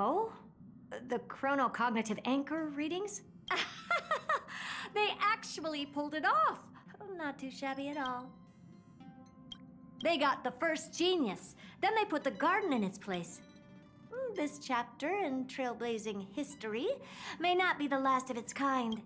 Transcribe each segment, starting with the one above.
Oh? The chronocognitive anchor readings? They actually pulled it off. Not too shabby at all. They got the first genius. Then they put the garden in its place. This chapter in trailblazing history may not be the last of its kind,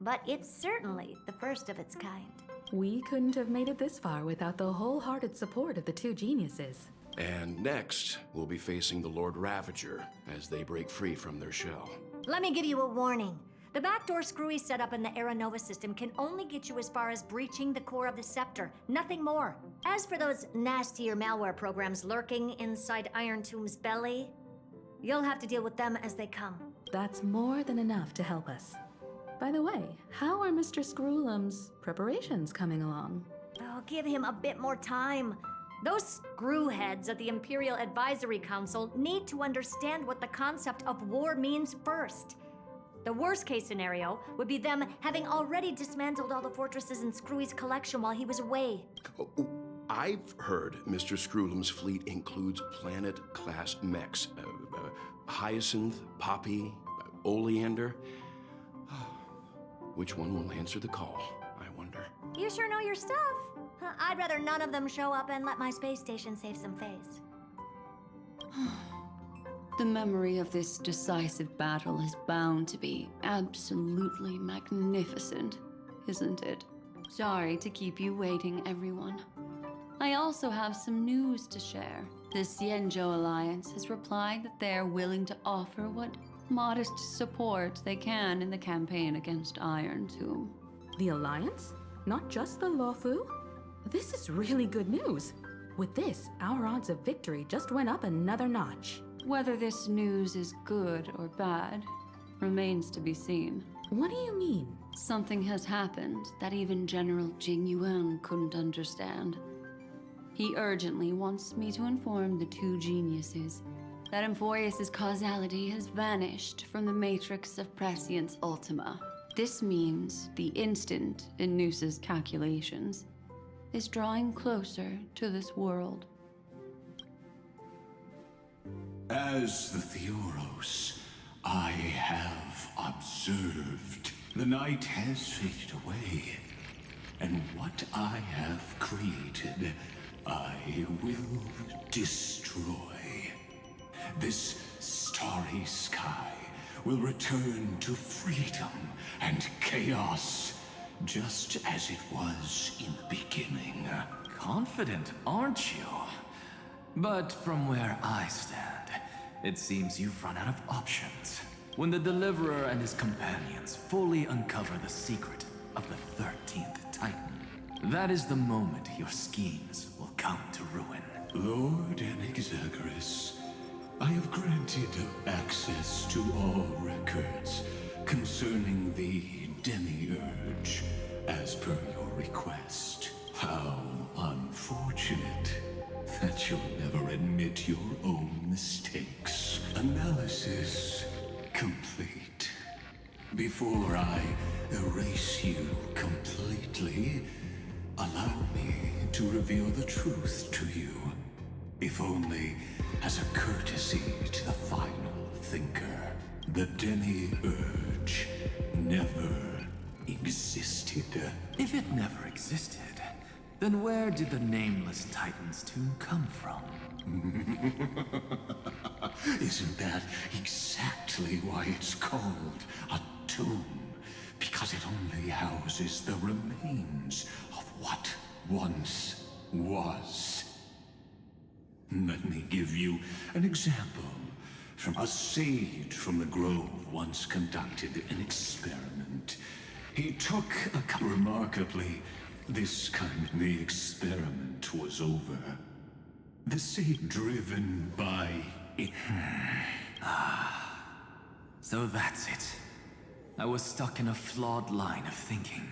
but it's certainly the first of its kind. We couldn't have made it this far without the wholehearted support of the two geniuses. And next, we'll be facing the Lord Ravager as they break free from their shell. Let me give you a warning. The backdoor screwy setup in the Era Nova system can only get you as far as breaching the core of the scepter, nothing more. As for those nastier malware programs lurking inside Iron Tomb's belly, you'll have to deal with them as they come. That's more than enough to help us. By the way, how are Mr. Screwlum's preparations coming along? Oh, give him a bit more time. Those screwheads at the Imperial Advisory Council need to understand what the concept of war means first. The worst case scenario would be them having already dismantled all the fortresses in Screwy's collection while he was away. I've heard Mr. Screwlum's fleet includes planet-class mechs. Hyacinth, Poppy, Oleander. Which one will answer the call, I wonder? You sure know your stuff. I'd rather none of them show up and let my space station save some face. The memory of this decisive battle is bound to be absolutely magnificent, isn't it? Sorry to keep you waiting, everyone. I also have some news to share. The Xianzhou Alliance has replied that they are willing to offer what modest support they can in the campaign against Iron Tomb. The Alliance? Not just the Luofu? This is really good news. With this, our odds of victory just went up another notch. Whether this news is good or bad remains to be seen. What do you mean? Something has happened that even General Jing Yuan couldn't understand. He urgently wants me to inform the two geniuses that Amphoreus' causality has vanished from the matrix of Prescience Ultima. This means the instant in Noosa's calculations is drawing closer to this world. As the Theoros, I have observed. The night has faded away, and what I have created, I will destroy. This starry sky will return to freedom and chaos, just as it was in the beginning. Confident, aren't you? But from where I stand, it seems you've run out of options. When the Deliverer and his companions fully uncover the secret of the 13th Titan, that is the moment your schemes will come to ruin. Lord Enexagris, I have granted access to all records concerning the Demiurge, as per your request. How unfortunate that you'll never admit your own mistakes. Analysis complete. Before I erase you completely, allow me to reveal the truth to you, if only as a courtesy to the final thinker. The Demiurge never existed. If it never existed, then where did the nameless Titan's tomb come from? Isn't that exactly why it's called a tomb? Because it only houses the remains of what once was. Let me give you an example. From a sage from the grove once conducted an experiment. He took a remarkably, this time the experiment was over. The sage driven by it. So that's it. I was stuck in a flawed line of thinking.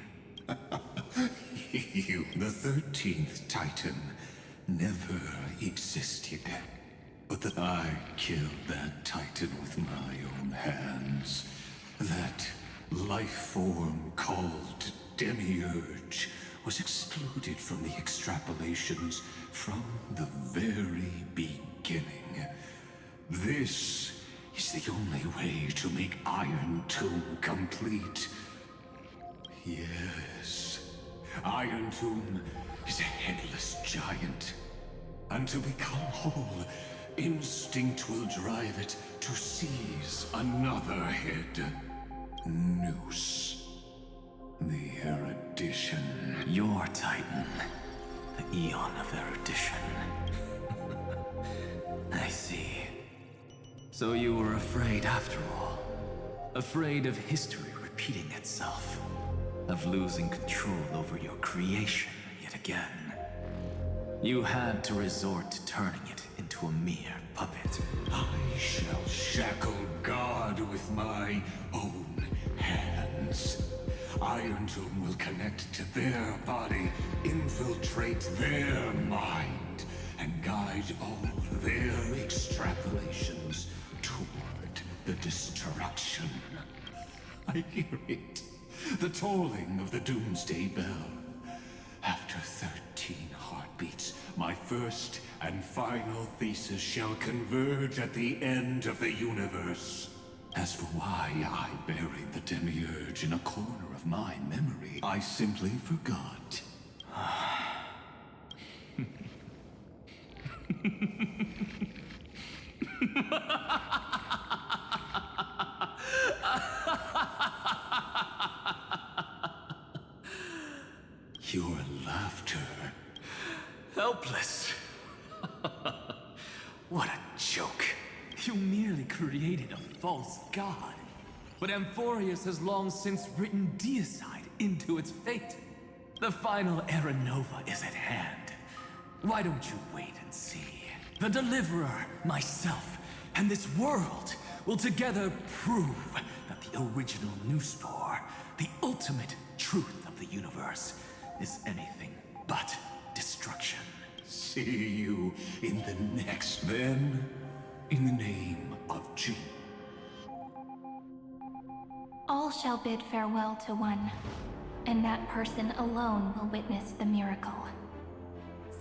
You, the 13th Titan, never existed. But that I killed that Titan with my own hands. That life form called Demiurge was excluded from the extrapolations from the very beginning. This is the only way to make Iron Tomb complete. Yes, Iron Tomb is a headless giant. And to become whole, instinct will drive it to seize another head. Noose. The erudition. Your Titan. The Eon of Erudition. I see. So you were afraid after all. Afraid of history repeating itself. Of losing control over your creation yet again. You had to resort to turning it into a mere puppet. I shall shackle God with my own hands. Iron Tomb will connect to their body, infiltrate their mind, and guide all their extrapolations toward the destruction. I hear it. The tolling of the Doomsday Bell. After 13 heartbeats, my first and final thesis shall converge at the end of the universe. As for why I buried the Demiurge in a corner of my memory, I simply forgot. Your laughter. Helpless. What a joke. You merely created a false god. But Amphoreus has long since written deicide into its fate. The final Era Nova is at hand. Why don't you wait and see? The Deliverer, myself, and this world will together prove that the original Newspore, the ultimate truth of the universe, is anything but destruction. See you in the next, then. In the name of G. All shall bid farewell to one, and that person alone will witness the miracle.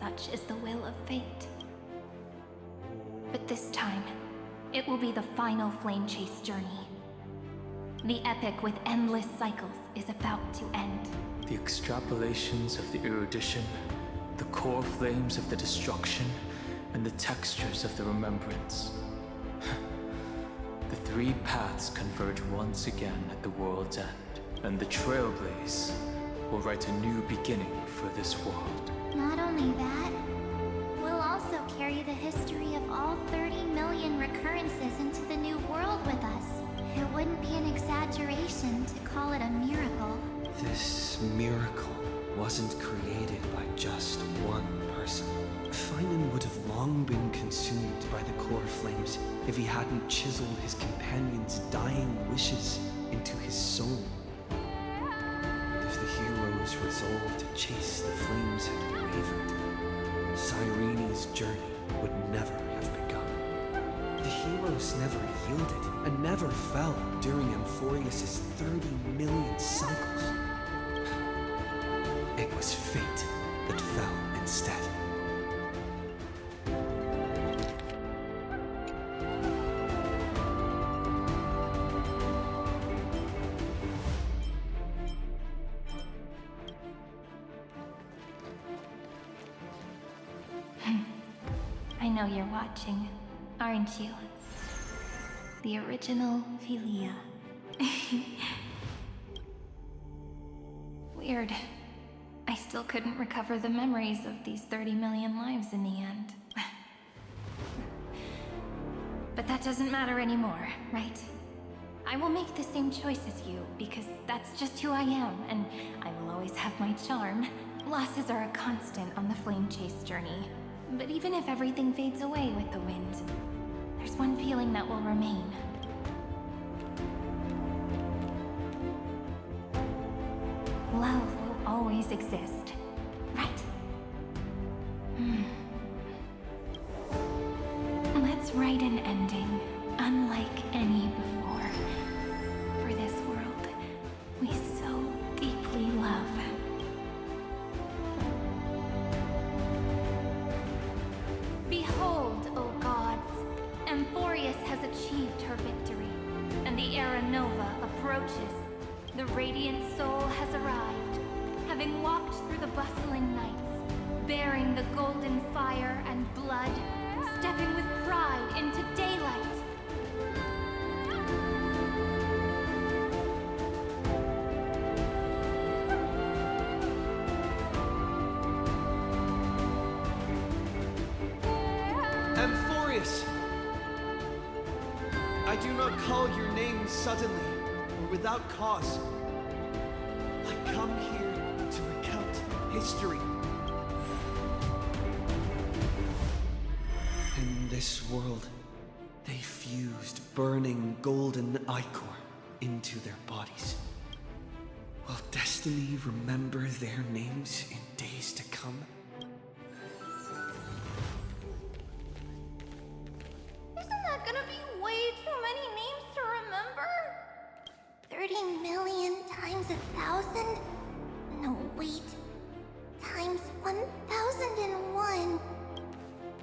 Such is the will of fate. But this time, it will be the final flame chase journey. The epic with endless cycles is about to end. The extrapolations of the erudition, the core flames of the destruction, and the textures of the remembrance. The three paths converge once again at the world's end, and the Trailblaze will write a new beginning for this world. Not only that, we'll also carry the history of all 30 million recurrences into the new world with us. It wouldn't be an exaggeration to call it a miracle. This miracle wasn't created by just one person. Finan would have long been consumed by the core flames if he hadn't chiseled his companion's dying wishes into his soul. And if the hero's resolve to chase the flames had wavered, Cyrene's journey would never have begun. The heroes never yielded and never fell during Amphoreus' 30 million cycles. It was fate that fell instead. I know you're watching, aren't you? The original Philia. Weird. I still couldn't recover the memories of these 30 million lives in the end. But that doesn't matter anymore, right? I will make the same choice as you, because that's just who I am, and I will always have my charm. Losses are a constant on the flame chase journey. But even if everything fades away with the wind, there's one feeling that will remain. Love will always exist, right? Let's write an ending, unlike any before. For this world we so deeply love. Behold, O gods, Amphoreus has achieved her victory. radiant soul has arrived, having walked through the bustling nights, bearing the golden fire and blood, stepping with pride into daylight. Amphoreus! I do not call your name suddenly or without cause. I come here to recount history. In this world, they fused burning golden ichor into their bodies. Will destiny remember their names in days to come? Isn't that gonna be way too many names to remember? 30 million times 1,000? No, wait. Times 1,001.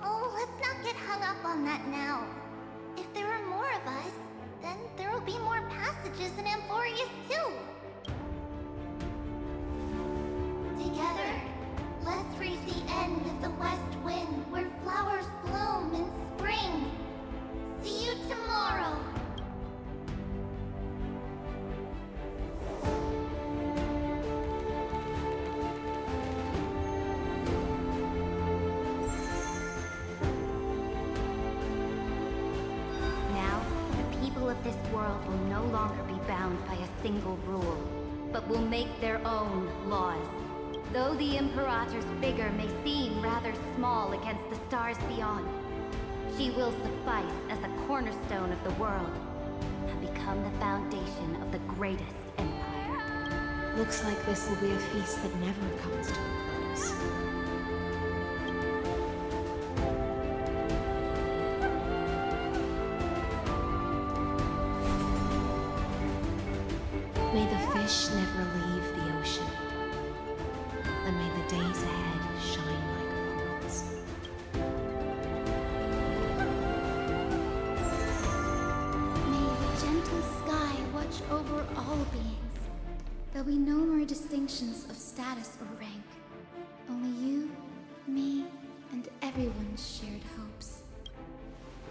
Oh, let's not get hung up on that now. If there are more of us, then there will be more passages in Amphoreus too. Together, let's reach the end of the west wind where flowers bloom in spring. See you tomorrow. Now, the people of this world will no longer be bound by a single rule, but will make their own laws. Though the Imperator's figure may seem rather small against the stars beyond, she will suffice as the cornerstone of the world and become the foundation of the greatest empire. Looks like this will be a feast that never comes to a close. May the fish never leave the ocean, and may the days ahead shine like pearls. May the gentle sky watch over all beings. There'll be no more distinctions of status or rank. Only you, me, and everyone's shared hopes.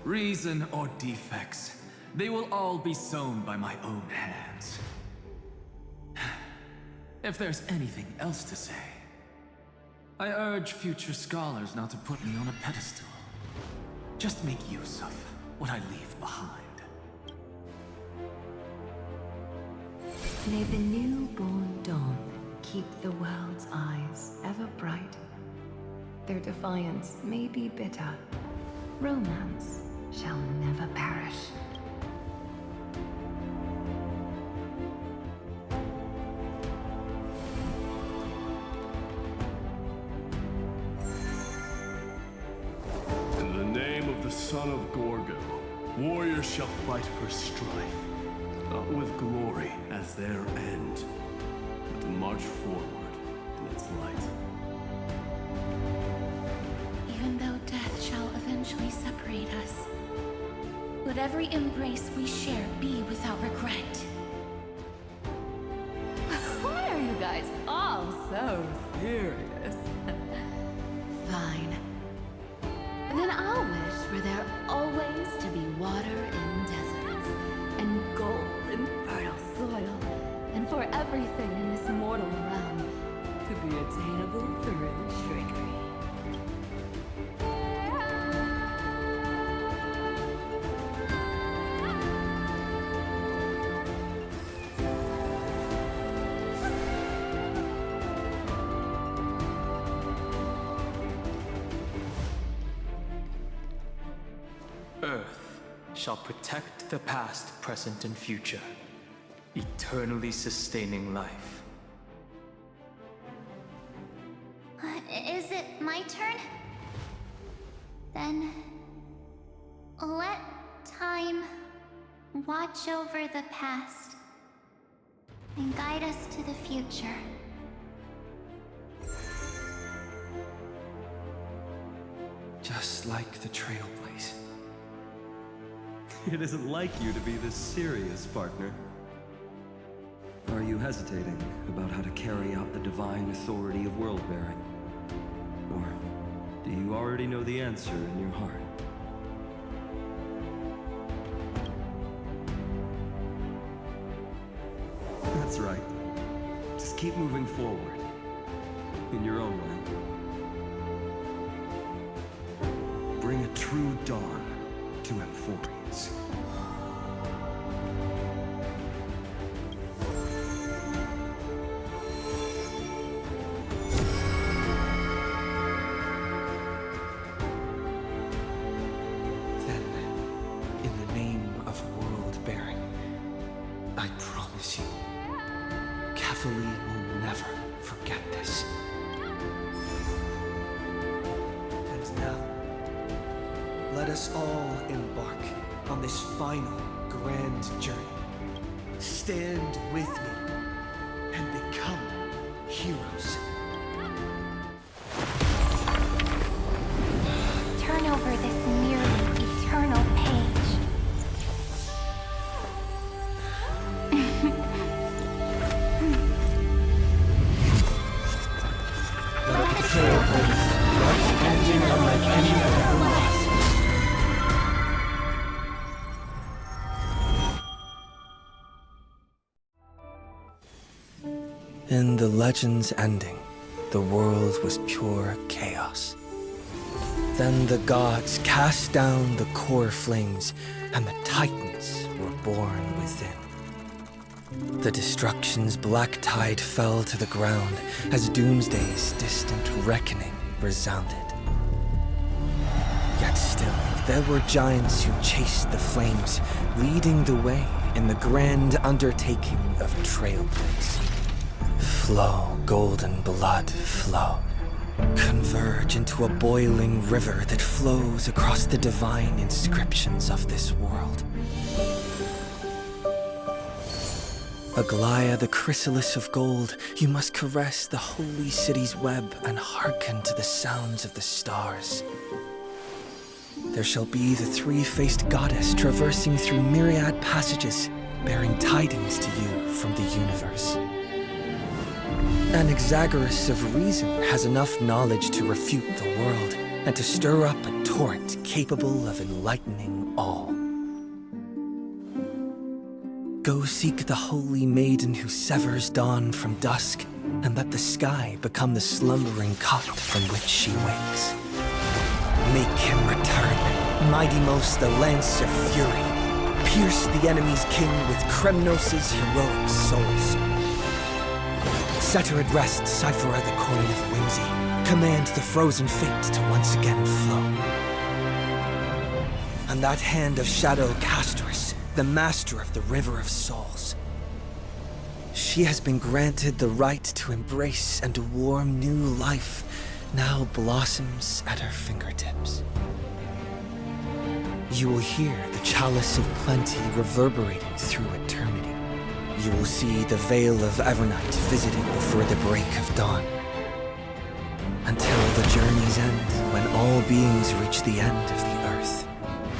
Reason or defects, they will all be sown by my own hands. If there's anything else to say, I urge future scholars not to put me on a pedestal. Just make use of what I leave behind. May the newborn dawn keep the world's eyes ever bright. Their defiance may be bitter. Romance shall never perish. In the name of the son of Gorgo, warriors shall fight for strife, not with glory as their end, but to march forward in its light. Even though death shall eventually separate us, let every embrace we share be without regret. Why are you guys all so serious? Fine. Then I'll wish for there always to be water in deserts, and gold in fertile soil, and for everything in this mortal realm to be attainable through trickery. Earth shall protect the past, present, and future, eternally sustaining life. Is it my turn? Then let time watch over the past and guide us to the future. Just like the Trailblaze. It isn't like you to be this serious, partner. Are you hesitating about how to carry out the divine authority of Worldbearing? Or do you already know the answer in your heart? That's right. Just keep moving forward. In your own way. Bring a true dawn to Amphoreus. Then, in the name of Worldbearing, I promise you, Kephale will never forget this. And now, let us all embark on this final grand journey. Stand with me and become heroes. Turn over this nearly eternal page. Let the trail blaze, bright and unlike any other lost. In the legend's ending, the world was pure chaos. Then the gods cast down the core flames, and the Titans were born within. The destruction's black tide fell to the ground as Doomsday's distant reckoning resounded. Yet still, there were giants who chased the flames, leading the way in the grand undertaking of Trailblaze. Flow, golden blood, flow. Converge into a boiling river that flows across the divine inscriptions of this world. Aglaya, the chrysalis of gold, you must caress the holy city's web and hearken to the sounds of the stars. There shall be the three-faced goddess traversing through myriad passages, bearing tidings to you from the universe. Anaxagoras of reason has enough knowledge to refute the world and to stir up a torrent capable of enlightening all. Go seek the holy maiden who severs dawn from dusk, and let the sky become the slumbering cot from which she wakes. Make him return, mighty most the lance of fury. Pierce the enemy's king with Kremnos' heroic souls. Set her at rest, cipher the coin of whimsy. Command the frozen fate to once again flow. And that hand of shadow Castrus, the master of the River of Souls. She has been granted the right to embrace and warm new life, now blossoms at her fingertips. You will hear the chalice of plenty reverberating through eternity. You will see the veil of Evernight visiting before the break of dawn. Until the journey's end, when all beings reach the end of the earth.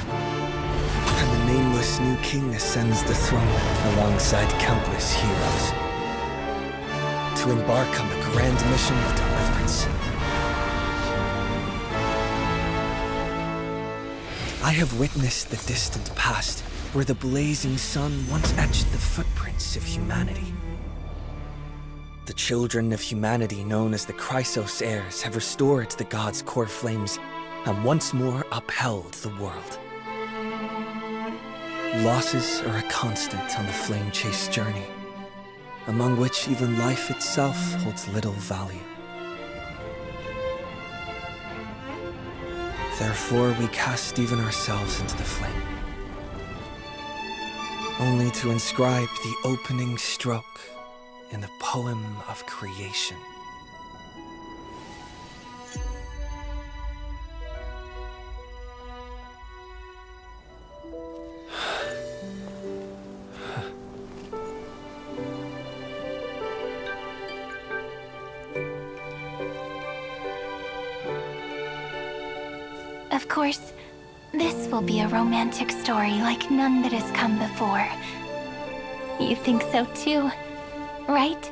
And the nameless new king ascends the throne alongside countless heroes. To embark on the grand mission of deliverance. I have witnessed the distant past, where the blazing sun once etched the footprints of humanity. The children of humanity known as the Chrysos heirs have restored the gods' core flames and once more upheld the world. Losses are a constant on the flame-chase journey, among which even life itself holds little value. Therefore, we cast even ourselves into the flame, only to inscribe the opening stroke in the poem of creation. Of course, this will be a romantic story like none that has come before. You think so too, right?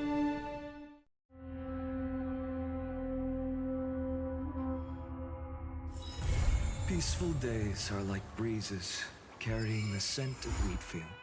Peaceful days are like breezes, carrying the scent of wheat fields.